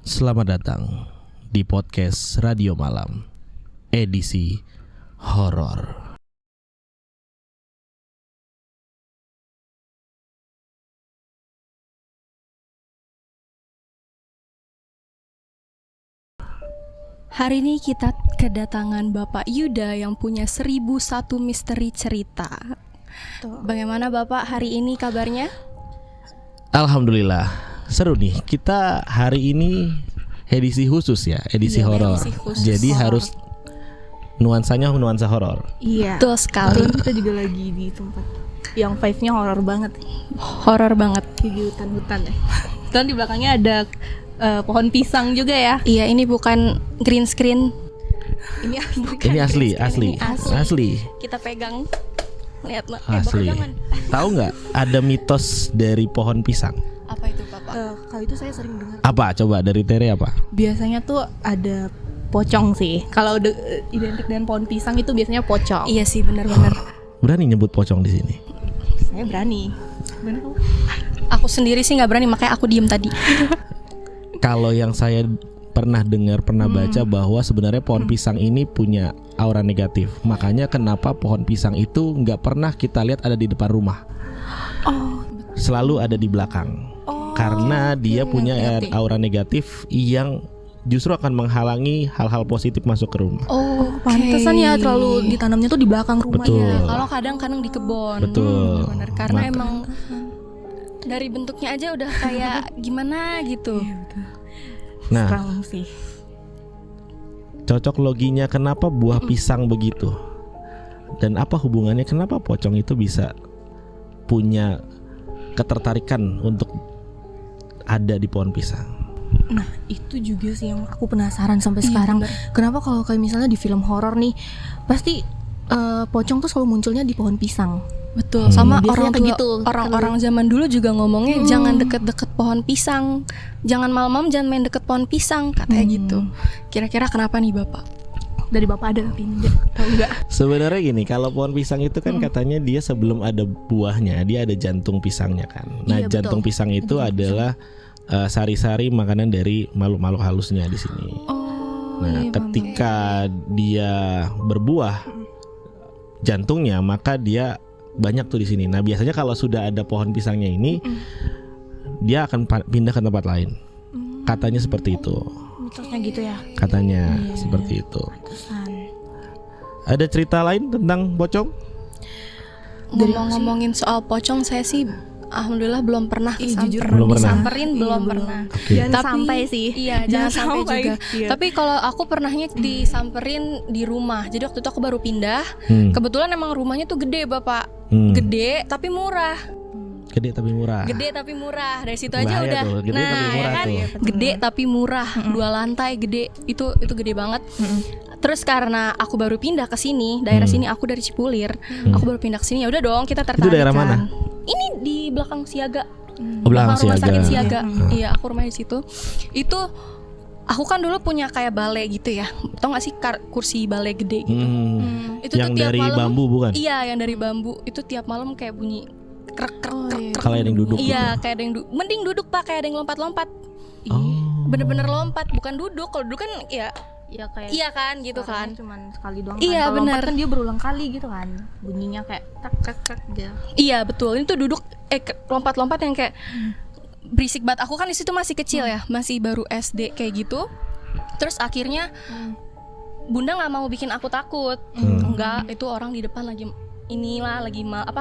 Selamat datang di podcast Radio Malam, edisi horor. Hari ini kita kedatangan Bapak Yuda yang punya 1001 misteri cerita. Bagaimana Bapak hari ini kabarnya? Alhamdulillah, seru nih. Kita hari ini edisi khusus ya, edisi horor. Jadi harus nuansanya nuansa horor. Iya. Betul sekali. Kita juga lagi di tempat yang vibe-nya horor banget. Horor banget. Di hutan-hutan ya. Dan di belakangnya ada pohon pisang juga ya. Iya, ini bukan green screen. Ini Ini asli. Kita pegang. Lihat Asli. Tahu nggak ada mitos dari pohon pisang? apa itu Bapak? kalau itu saya sering dengar. Apa? Coba dari Tere apa? Biasanya tuh ada pocong sih. Kalau identik dengan pohon pisang itu biasanya pocong. Iya sih, benar-benar. Berani nyebut pocong di sini? Saya berani. Benar kamu? Aku sendiri sih nggak berani, makanya aku diem tadi. Kalau yang saya pernah dengar, pernah baca bahwa sebenarnya pohon pisang ini punya aura negatif. Makanya kenapa pohon pisang itu nggak pernah kita lihat ada di depan rumah. Selalu ada di belakang. Karena dia punya aura negatif yang justru akan menghalangi hal-hal positif masuk ke rumah. Pantesan ya terlalu ditanamnya tuh di belakang rumah. Betul. Ya. Kalau kadang-kadang di kebun. Betul. Benar, karena emang dari bentuknya aja udah kayak gimana gitu. Nah, Serem sih. cocok loginya kenapa buah pisang begitu? Dan apa hubungannya kenapa pocong itu bisa punya ketertarikan untuk ada di pohon pisang? Nah itu juga sih yang aku penasaran sampai sekarang. Kenapa kalau kayak misalnya di film horor nih pasti pocong tuh selalu munculnya di pohon pisang. Betul, sama Biasanya orang kayak tua, gitu. orang zaman dulu juga ngomongnya jangan deket-deket pohon pisang, jangan malam-malam jangan main deket pohon pisang, katanya gitu. Kira-kira kenapa nih Bapak? Dari bapak ada tapi ini tahu nggak? Sebenarnya gini, kalau pohon pisang itu kan katanya dia sebelum ada buahnya, dia ada jantung pisangnya kan. Nah, Iya, jantung pisang itu adalah sari-sari makanan dari makhluk-makhluk halusnya di sini. Nah, ketika dia berbuah jantungnya, maka dia banyak tuh di sini. Nah, biasanya kalau sudah ada pohon pisangnya ini, dia akan pindah ke tempat lain. Katanya seperti itu. Mitosnya gitu ya. Katanya seperti itu. Ada cerita lain tentang pocong? Ngomongin soal pocong, saya sih alhamdulillah belum pernah Belum pernah. disamperin, belum pernah. Jangan Tapi sampai sih. Iya, jangan sampai juga. Iya. Tapi kalau aku pernahnya disamperin di rumah. Jadi waktu itu aku baru pindah. Kebetulan emang rumahnya tuh gede Bapak. Gede tapi murah. Gede tapi murah. Gede tapi murah. Dari situ aja Bahaya udah. tuh, gede tapi murah ya kan? tuh. Gede tapi murah. 2 lantai gede. Itu gede banget. Terus karena aku baru pindah ke sini, daerah sini aku dari Cipulir. Aku baru pindah ke sini. Ya udah dong, kita tertarik. Itu daerah mana? Ini di belakang Siaga. Belakang rumah sakit Siaga. Siaga. Iya, aku rumahnya di situ. Itu aku kan dulu punya kayak balai gitu ya. Tau gak sih kursi balai gede gitu. Itu Yang tuh tiap dari malam, bambu bukan? Iya, yang dari bambu. Itu tiap malam kayak bunyi krek. Kalau ada yang duduk. Iya, kayak ada yang mending duduk Pak, kayak ada yang lompat-lompat. Oh. Bener-bener lompat, bukan duduk. Kalau duduk kan ya Ya kayak iya kan gitu kan. cuman sekali doang. Iya, Kalau lompat benar. kan dia berulang kali gitu kan. Bunyinya kayak tak gitu. Iya, betul. Ini tuh duduk lompat-lompat yang kayak berisik banget. Aku kan di situ masih kecil ya, masih baru SD kayak gitu. Terus akhirnya Bunda nggak mau bikin aku takut. Enggak, itu orang di depan lagi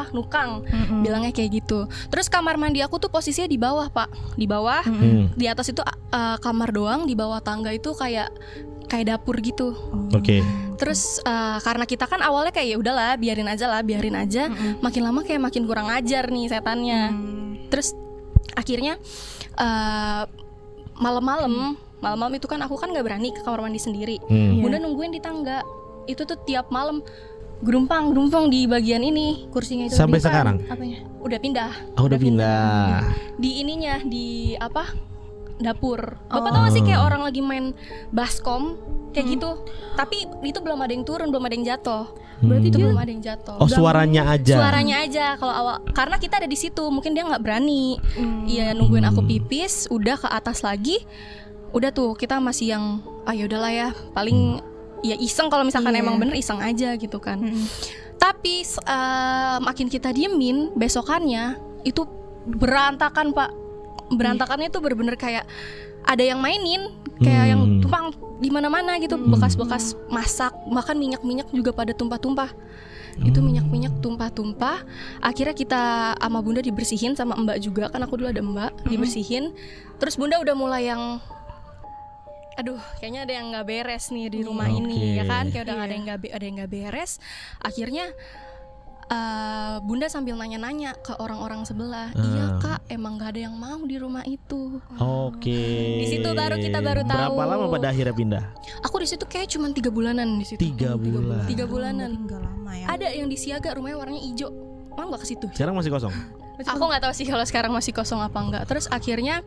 nukang. Bilangnya kayak gitu. Terus kamar mandi aku tuh posisinya di bawah Pak. Di bawah. Di atas itu kamar doang. Di bawah tangga itu kayak dapur gitu. Oke. Terus karena kita kan awalnya kayak ya udahlah biarin aja. Makin lama kayak makin kurang ajar nih setannya. Terus akhirnya malam-malam itu kan aku kan nggak berani ke kamar mandi sendiri. Bunda nungguin di tangga. Itu tuh tiap malam gerumpang di bagian ini kursinya itu. Sampai sekarang? Apanya? Udah pindah. Oh, udah pindah. Di ininya di apa? Dapur. Bapak tahu gak sih kayak orang lagi main baskom kayak gitu. Tapi itu belum ada yang turun, belum ada yang jatuh. Berarti itu belum ada yang jatuh. Oh, suaranya aja. Suaranya aja kalau awal karena kita ada di situ, mungkin dia nggak berani. Iya, nungguin aku pipis, udah ke atas lagi. udah tuh kita masih yang ya udahlah ya, paling ya iseng, kalau misalkan emang bener iseng aja gitu kan. Tapi makin kita diemin, besokannya itu berantakan Pak. Berantakannya itu bener-bener kayak ada yang mainin, kayak yang tumpang di mana-mana gitu, bekas-bekas masak, bahkan minyak-minyak juga pada tumpah-tumpah. Itu minyak-minyak tumpah-tumpah. Akhirnya kita sama Bunda dibersihin, sama Mbak juga, kan aku dulu ada Mbak, dibersihin. Terus Bunda udah mulai yang aduh, kayaknya ada yang nggak beres nih di rumah ini, ya kan? Kayak udah ada yang nggak beres. Akhirnya Bunda sambil nanya-nanya ke orang-orang sebelah, iya Kak, emang nggak ada yang mau di rumah itu. Di situ baru kita tahu. Berapa lama pada akhirnya pindah? Aku di situ kayak cuma 3 bulanan di situ. 3 bulan. 3 bulanan. Nggak lama ya. Ada yang di Siaga, rumahnya warnanya hijau. Mau nggak ke situ? Sekarang masih kosong. Aku nggak tahu sih kalau sekarang masih kosong apa enggak. Terus akhirnya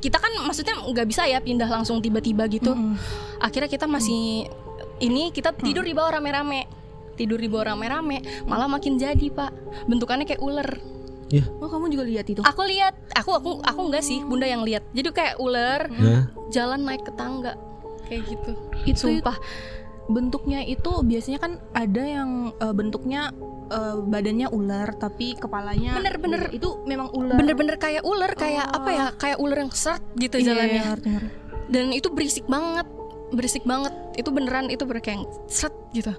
kita kan maksudnya nggak bisa ya pindah langsung tiba-tiba gitu. Akhirnya kita masih kita tidur di bawah rame-rame. Malah makin jadi Pak. Bentukannya kayak ular. Oh, kamu juga lihat itu? Aku lihat. Aku enggak sih, Bunda yang lihat. Jadi kayak ular jalan naik ke tangga kayak gitu. Itu Sumpah. Bentuknya itu biasanya kan ada yang bentuknya badannya ular tapi kepalanya Bener-bener itu memang ular. Bener-bener kayak ular, kayak apa ya? Kayak ular yang seret gitu jalannya. Ngerti. Dan itu berisik banget. Itu beneran, itu kayak seret gitu.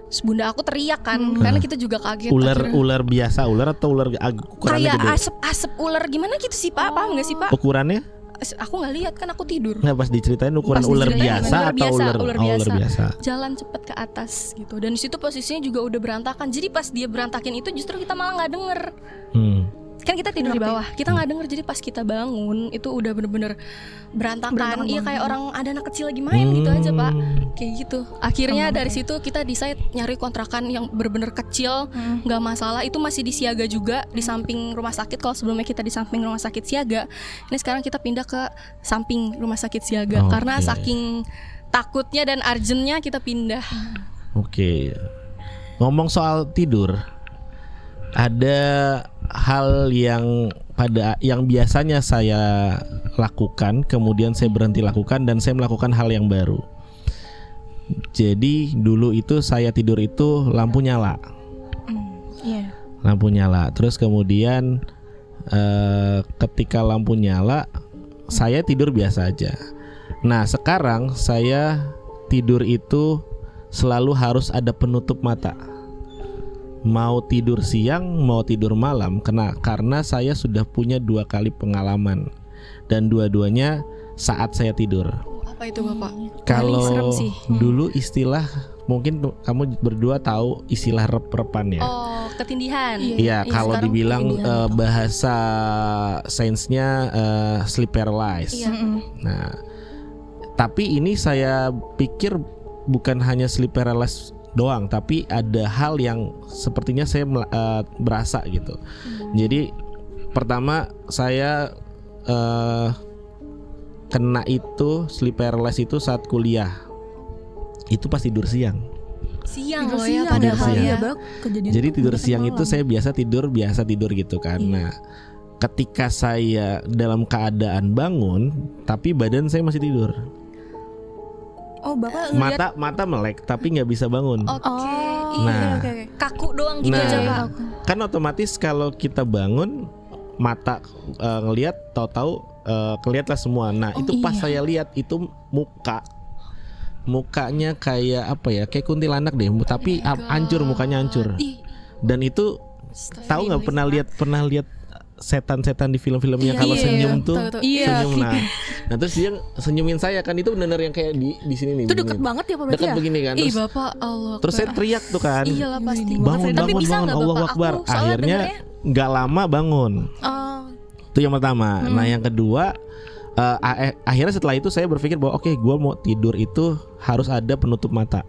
Terus Bunda aku teriak kan, karena kita juga kaget. Ular biasa, ular atau ular ukurannya kayak gede? asap ular gimana gitu sih Pak? Paham nggak sih Pak? Ukurannya? Aku nggak lihat kan, aku tidur. Nggak, pas diceritain ukuran Pas ular diceritain biasa atau ular biasa? Jalan cepet ke atas gitu. Dan di situ posisinya juga udah berantakan. Jadi pas dia berantakin itu justru kita malah nggak denger. Kan kita tidur di bawah, kita nggak denger. Jadi pas kita bangun itu udah bener-bener berantakan. Iya, kayak orang ada anak kecil lagi main gitu aja Pak. Kayak gitu. Akhirnya dari situ kita decide nyari kontrakan yang bener-bener kecil, nggak masalah. Itu masih di Siaga juga, di samping rumah sakit. Kalau sebelumnya kita di samping rumah sakit Siaga, ini sekarang kita pindah ke samping rumah sakit Siaga karena saking takutnya dan urgentnya kita pindah. Ngomong soal tidur, ada hal yang biasanya saya lakukan, kemudian saya berhenti lakukan dan saya melakukan hal yang baru. Jadi dulu itu saya tidur itu lampu nyala. Lampu nyala. Terus kemudian ketika lampu nyala saya tidur biasa aja. Nah, sekarang saya tidur itu selalu harus ada penutup mata. Mau tidur siang, mau tidur malam, karena saya sudah punya 2 kali pengalaman dan dua-duanya saat saya tidur. Apa itu Bapak? Kalau serem sih. dulu istilah, mungkin kamu berdua tahu istilah rep-repan ya? Oh, ketindihan. Iya, kalau sekarang dibilang ketindihan. bahasa sainsnya sleep paralysis. Nah, tapi ini saya pikir bukan hanya sleep paralysis doang, tapi ada hal yang sepertinya saya berasa gitu. Jadi pertama saya kena itu sleep paralysis itu saat kuliah. Itu pas tidur siang. Siang Tidur loh ya siang, padahal siang. ya. Jadi tidur siang itu saya biasa tidur gitu kan. Nah, ketika saya dalam keadaan bangun, tapi badan saya masih tidur. Oh, Bapak ngeliat Mata melek tapi nggak bisa bangun. Oke. Nah. Iya. Kaku doang gitu Nah, aja Pak. kan otomatis kalau kita bangun mata ngelihat, tahu-tahu kelihatan semua. Nah, itu pas saya lihat itu mukanya kayak apa ya? Kayak kuntilanak deh, tapi hancur, mukanya hancur. Dan itu tahu nggak, pernah lihat setan-setan di film-filmnya kalau senyum tuh tahu. senyum. Nah terus dia senyumin saya kan, itu benar yang kayak di sini nih. itu deket banget ya Pak, berarti Dekat ya? begini kan. Ih Terus, Bapak, Allah. terus saya teriak tuh kan. Iyalah pasti. Bangun, Tapi bangun, bisa bangun, nggak Allahu Bapak? Akbar. Aku soalnya Akhirnya dengernya nggak lama bangun. Oh, Itu yang pertama. Nah yang kedua, akhirnya setelah itu saya berpikir bahwa oke, gue mau tidur itu harus ada penutup mata.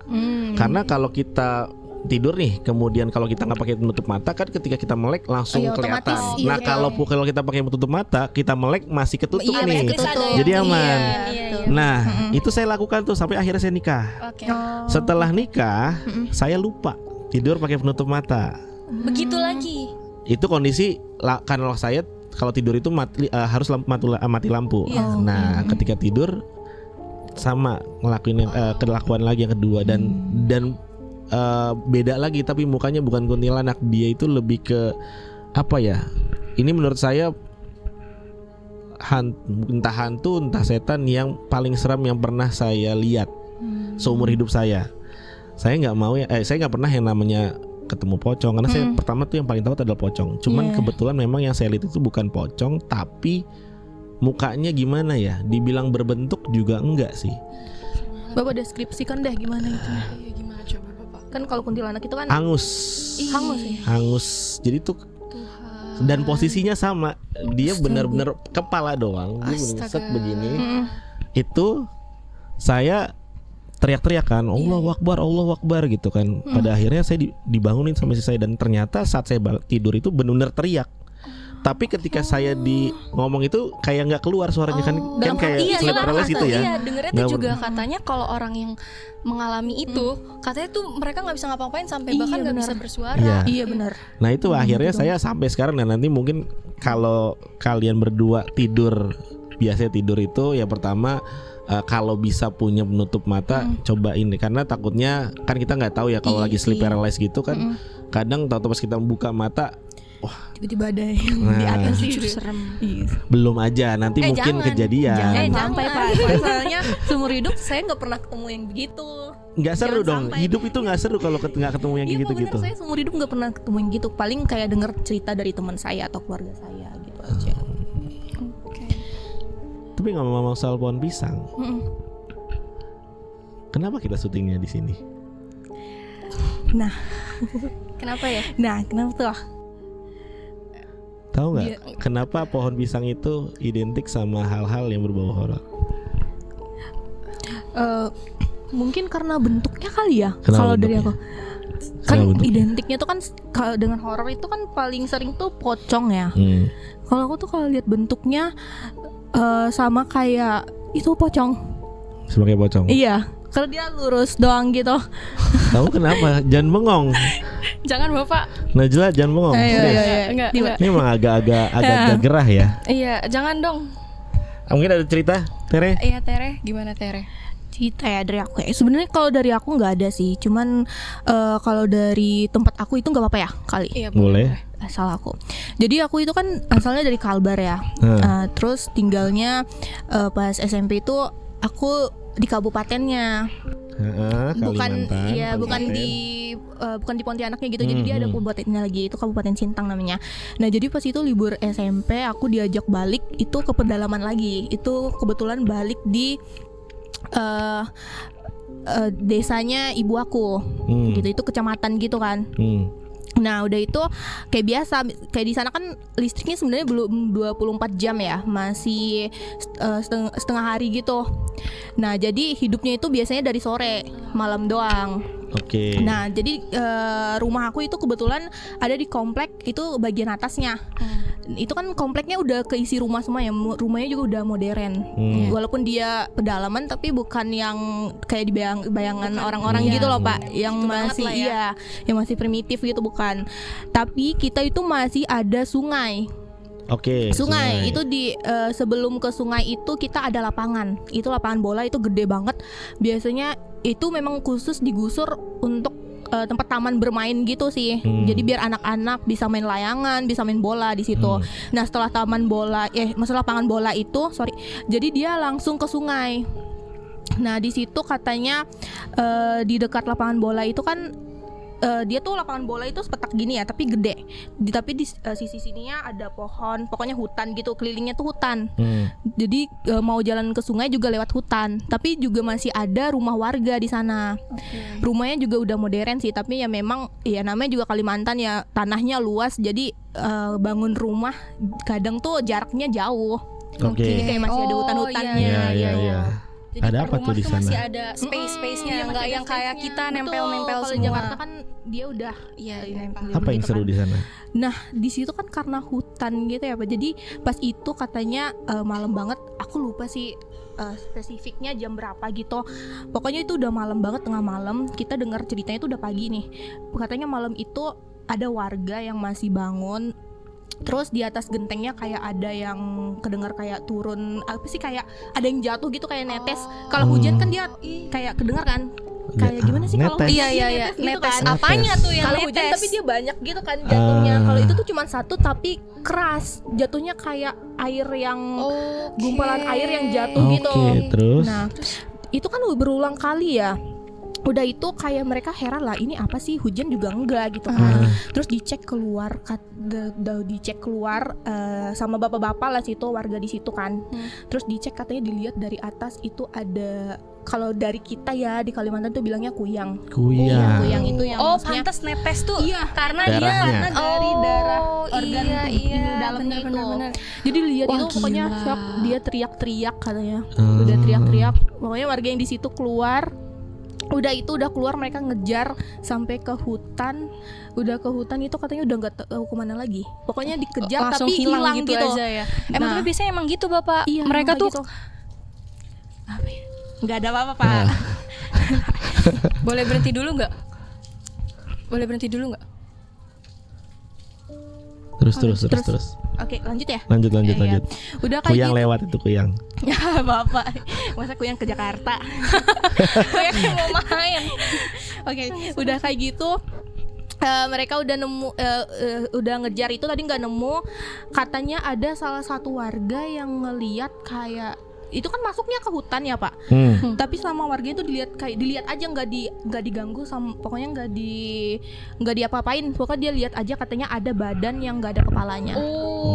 Karena kalau kita tidur nih, kemudian kalau kita nggak pakai penutup mata kan, ketika kita melek langsung kelihatan. otomatis, Nah kalau kita pakai penutup mata, kita melek masih ketutup Iya, nih. masih ketutup. Jadi aman. Iya. Nah itu saya lakukan tuh sampai akhirnya saya nikah. Oke. Setelah nikah, saya lupa tidur pakai penutup mata. Begitu lagi. Itu kondisi kalau saya kalau tidur itu harus mati lampu. Iya. Nah, ketika tidur sama ngelakuin kelakuan lagi yang kedua dan beda lagi, tapi mukanya bukan kuntilanak, dia itu lebih ke apa ya? Ini menurut saya entah hantu entah setan yang paling seram yang pernah saya lihat seumur hidup saya. Saya nggak mau saya nggak pernah yang namanya ketemu pocong, karena saya pertama tuh yang paling tahu adalah pocong. Cuman kebetulan memang yang saya lihat itu bukan pocong, tapi mukanya gimana ya? Dibilang berbentuk juga enggak sih. Bapak deskripsikan deh gimana itu. Iya, gimana coba Bapak? Kan kalau kuntilanak itu kan Hangus. hangus ya. Hangus. Jadi tuh dan posisinya sama, dia benar-benar kepala doang, dia set begini. Itu saya teriak-teriak kan, Allahu Akbar gitu kan. Pada akhirnya saya dibangunin sama istri saya, dan ternyata saat saya tidur itu benar-benar teriak. Tapi ketika saya ngomong itu kayak nggak keluar suaranya kan kayak sleep paralysis gitu ya. Iya, dengernya tuh juga katanya kalau orang yang mengalami itu katanya tuh mereka nggak bisa ngapa-ngapain sampai bahkan nggak bisa bersuara. Iya benar. Nah itu akhirnya saya sampai sekarang, dan nanti mungkin kalau kalian berdua tidur, biasanya tidur itu ya pertama kalau bisa punya penutup mata cobain deh, karena takutnya kan kita nggak tahu ya kalau lagi sleep paralysis gitu kan. Kadang tahu-tahu pas kita buka mata, wah tiba-tiba ada Nah. di atas Jujur itu. serem. Iya. belum aja, nanti mungkin jangan. kejadian. Jangan jangan. sampai Pak. Soalnya seumur hidup saya nggak pernah ketemu yang begitu. Nggak seru Jangan dong, sampai. hidup itu nggak seru kalau nggak ketemu yang Iya gitu-gitu. bener, saya seumur hidup nggak pernah ketemu yang gitu. Paling kayak denger cerita dari teman saya atau keluarga saya gitu aja. Tapi ngomong-ngomong soal pohon pisang, Mm-mm. kenapa kita syutingnya di sini? Nah, Kenapa ya? kenapa tuh? Tahu nggak kenapa pohon pisang itu identik sama hal-hal yang berbau horor? Mungkin karena bentuknya kali ya. Kenapa Kalau dari bentuknya? aku, kan Kenapa bentuknya? identiknya tuh kan kalau dengan horor itu kan paling sering tuh pocong ya. Kalau aku tuh kalau lihat bentuknya sama kayak itu pocong. Sebagai pocong. Iya. Kalau dia lurus doang gitu. Tahu kenapa? Jangan bengong. Jangan Bapak. Najla jangan bengong. Serius. Enggak. Ini emang agak gerah ya. Iya, jangan dong. Mungkin ada cerita, Tere? Iya, Tere, gimana Tere? Cerita ya dari aku ya. Sebenarnya kalau dari aku nggak ada sih. Cuman kalau dari tempat aku itu nggak apa-apa ya kali. Iya, Boleh. Asal aku. Jadi aku itu kan asalnya dari Kalbar ya. Terus tinggalnya pas SMP itu aku di kabupatennya. Kalimantan. Bukan di Pontianaknya gitu. Jadi dia ada kabupatennya lagi, itu Kabupaten Sintang namanya. Nah, jadi pas itu libur SMP aku diajak balik itu ke pedalaman lagi. Itu kebetulan balik di desanya ibu aku. Gitu, itu kecamatan gitu kan. Nah udah itu kayak biasa, kayak di sana kan listriknya sebenarnya belum 24 jam ya, masih setengah hari gitu. Nah jadi hidupnya itu biasanya dari sore malam doang. Oke. Nah jadi rumah aku itu kebetulan ada di komplek itu bagian atasnya. Itu kan kompleknya udah keisi rumah semua ya, rumahnya juga udah modern. Walaupun dia pedalaman tapi bukan yang kayak di bayangan orang-orang gitu loh Pak, yang gitu masih banget lah ya. yang masih primitif gitu bukan. Tapi kita itu masih ada sungai. Oke. Sungai itu di sebelum ke sungai itu kita ada lapangan. Itu lapangan bola itu gede banget. Biasanya itu memang khusus digusur untuk tempat taman bermain gitu sih. Jadi biar anak-anak bisa main layangan, bisa main bola di situ. Nah, setelah lapangan bola itu, jadi dia langsung ke sungai. Nah, di situ katanya di dekat lapangan bola itu kan dia tuh lapangan bola itu sepetak gini ya, tapi gede. Tapi di sisi sininya ada pohon, pokoknya hutan gitu, kelilingnya tuh hutan. Jadi mau jalan ke sungai juga lewat hutan. Tapi juga masih ada rumah warga di sana. Rumahnya juga udah modern sih, tapi ya memang ya namanya juga Kalimantan ya, tanahnya luas. Jadi bangun rumah kadang tuh jaraknya jauh. Oke. Jadi kayak masih ada hutan-hutannya. Iya. Jadi Ada apa tuh di sana? Masih ada space-nya, nggak yang kayak kita nempel-nempel Kalau semua. Jakarta kan dia udah Iya, nempel Apa yang gitu seru kan. di sana? Nah di situ kan karena hutan gitu ya Pak. Jadi pas itu katanya malam banget. Aku lupa sih spesifiknya jam berapa gitu. Pokoknya itu udah malam banget, tengah malam. Kita dengar ceritanya itu udah pagi nih. Katanya malam itu ada warga yang masih bangun Terus di atas gentengnya kayak ada yang kedengar kayak turun apa sih, kayak ada yang jatuh gitu kayak netes. Kalau hujan kan dia kayak kedengar kan. Kayak gimana sih kalau Netes. hujan? Iya Netes gitu netes kan. apanya tuh yang Kalau netes? hujan tapi dia banyak gitu kan jatuhnya. Kalau itu tuh cuma satu tapi keras. Jatuhnya kayak air yang gumpalan air yang jatuh gitu. Oke, terus? Nah, itu kan berulang kali ya. Udah itu kayak mereka heran lah, ini apa sih, hujan juga enggak gitu kan. Terus dicek keluar, dicek keluar sama bapak-bapak lah situ, warga di situ kan. Terus dicek, katanya dilihat dari atas itu ada, kalau dari kita ya di Kalimantan tuh bilangnya kuyang. Kuyang. Kuyang itu yang maksudnya pantas netes tuh. Iya, karena Darahnya. dia karena dari darah organ iya, dalamnya itu. benar. Jadi lihat Wah, itu pokoknya gila. shock, dia teriak-teriak katanya. Udah teriak-teriak, pokoknya warga yang di situ keluar. Udah itu udah keluar, mereka ngejar sampai ke hutan. Udah ke hutan itu katanya udah nggak tahu kemana lagi. Pokoknya dikejar Langsung tapi hilang gitu. aja ya. Emang Nah. tapi biasanya emang gitu Bapak. Iya, Mereka emang tuh gitu. Apa ya? Nggak ada apa-apa Pak. boleh berhenti dulu nggak? Boleh berhenti dulu nggak? Terus. Oke, lanjut ya. Lanjut. Iya. Udah kayak Kuyang gitu. lewat itu kuyang. Ya bapak, masa kuyang ke Jakarta. Kuyang mau main. Oke, udah kayak gitu. Mereka udah nemu, udah ngejar itu tadi nggak nemu. Katanya ada salah satu warga yang ngeliat kayak itu kan masuknya ke hutan ya Pak. Tapi sama warga itu dilihat aja, nggak diganggu sama, pokoknya nggak diapa-apain. Pokoknya dia lihat aja, katanya ada badan yang nggak ada kepalanya.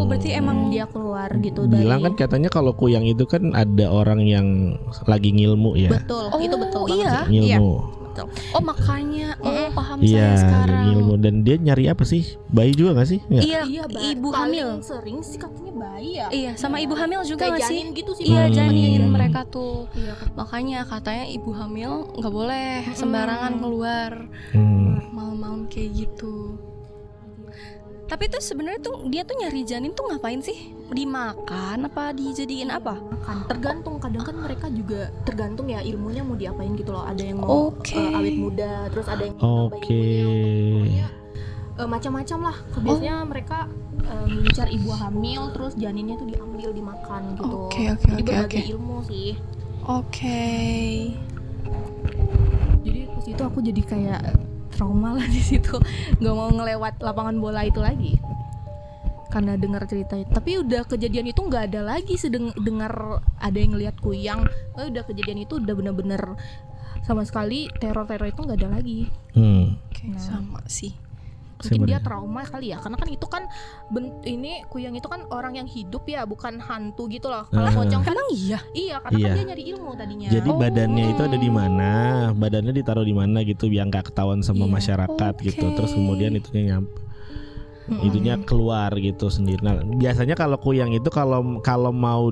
Berarti emang Dia keluar gitu Bilang dari. kan katanya kalau kuyang itu kan ada orang yang lagi ngilmu ya. Betul, itu betul banget iya. sih. Ngilmu. Iya, betul. makanya paham Iya, saya sekarang. ngilmu. Dan dia nyari apa sih? Bayi juga gak sih? Nggak? Iya, ibu hamil. Paling sering sih katanya bayi ya. Iya, sama ibu hamil juga Kayak nggak sih? janin gitu sih. Iya, Hmm. janin mereka tuh. Iya. Makanya katanya ibu hamil nggak boleh sembarangan keluar malam-malam kayak gitu. Tapi tuh sebenarnya tuh dia tuh nyari janin tuh ngapain sih? Dimakan apa dijadiin apa? Kan tergantung, kadang kan mereka juga tergantung ya ilmunya mau diapain gitu loh. Ada yang mau Oke. awet muda, terus ada yang mau nambahin Oke. ilmunya untuk pokoknya macam-macam lah. Biasanya mereka ngincar ibu hamil, terus janinnya tuh diambil dimakan gitu. Oke. Jadi berbagai ilmu sih. Oke. Jadi pas itu aku jadi kayak trauma lah di situ, nggak mau ngelewat lapangan bola itu lagi karena dengar cerita itu. Tapi udah kejadian itu nggak ada lagi dengar ada yang ngelihat kuyang. Udah kejadian itu udah bener-bener sama sekali teror itu nggak ada lagi. Oke, sama sih. Mungkin dia trauma kali ya, karena kan itu kan ini kuyang itu kan orang yang hidup ya, bukan hantu gitu loh. Kalau pocong kan Emang iya? iya, karena Iya. kan dia nyari ilmu tadinya. Jadi badannya itu ada di mana? Badannya ditaruh di mana gitu biar nggak ketahuan sama Iya. masyarakat gitu. Oke. Terus kemudian itunya itunya keluar gitu sendiri. Nah, biasanya kalau kuyang itu kalau mau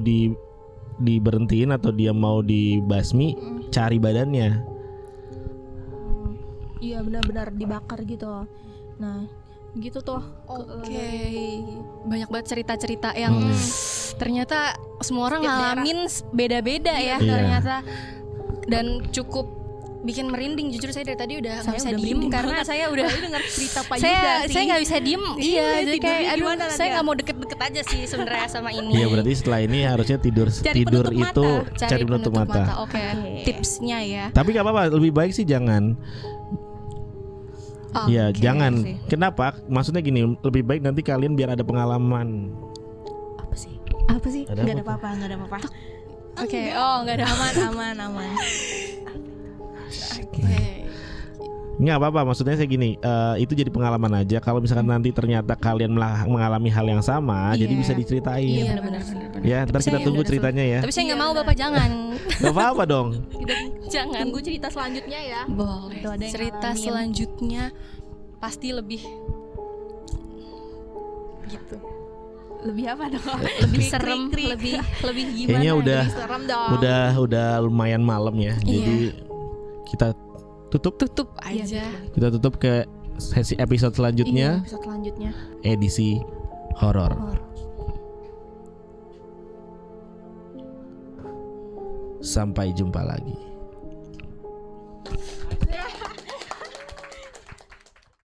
diberhentiin atau dia mau dibasmi, cari badannya. Iya, benar-benar dibakar gitu. Nah, gitu tuh. Oke. Banyak banget cerita-cerita yang ternyata semua orang Setiap ngalamin beda-beda ya Iya. ternyata, dan cukup bikin merinding. Jujur saya dari tadi udah nggak bisa udah diem merinding karena banget. saya udah dengar cerita Pak Yuda sih. saya nggak bisa diem. Iya, jadi tidurnya kayak aduh, gimana nanti saya ya? nggak mau deket-deket aja sih sebenarnya sama ini. Iya, berarti setelah ini harusnya tidur penutup itu mata. cari penutup mata. Oke. Tipsnya ya. Tapi nggak apa-apa, lebih baik sih jangan. Iya, Oke. jangan. sih. Kenapa? Maksudnya gini, lebih baik nanti kalian biar ada pengalaman. Apa sih? Apa sih? Ada Nggak ada apa? apa-apa, nggak ada apa-apa. Oke. Oh, nggak ada. Aman. Oke. Nggak apa-apa, maksudnya saya gini, itu jadi pengalaman aja. Kalau misalkan nanti ternyata kalian mengalami hal yang sama, jadi bisa diceritain. Iya, benar. Ya, ntar kita saya tunggu udah ceritanya ya. Tapi saya nggak mau, Bapak, jangan. Gak apa-apa dong. Jangan. Tunggu cerita selanjutnya ya. Boleh. Itu ada yang Cerita ngalamin. selanjutnya pasti lebih gitu. Lebih apa dong? Lebih serem, lebih gimana? Kayaknya gitu. udah serem dong. udah lumayan malam ya. Jadi kita tutup tutup aja. kita tutup ke sesi episode Iya, selanjutnya, episode selanjutnya. edisi horor. Sampai jumpa lagi.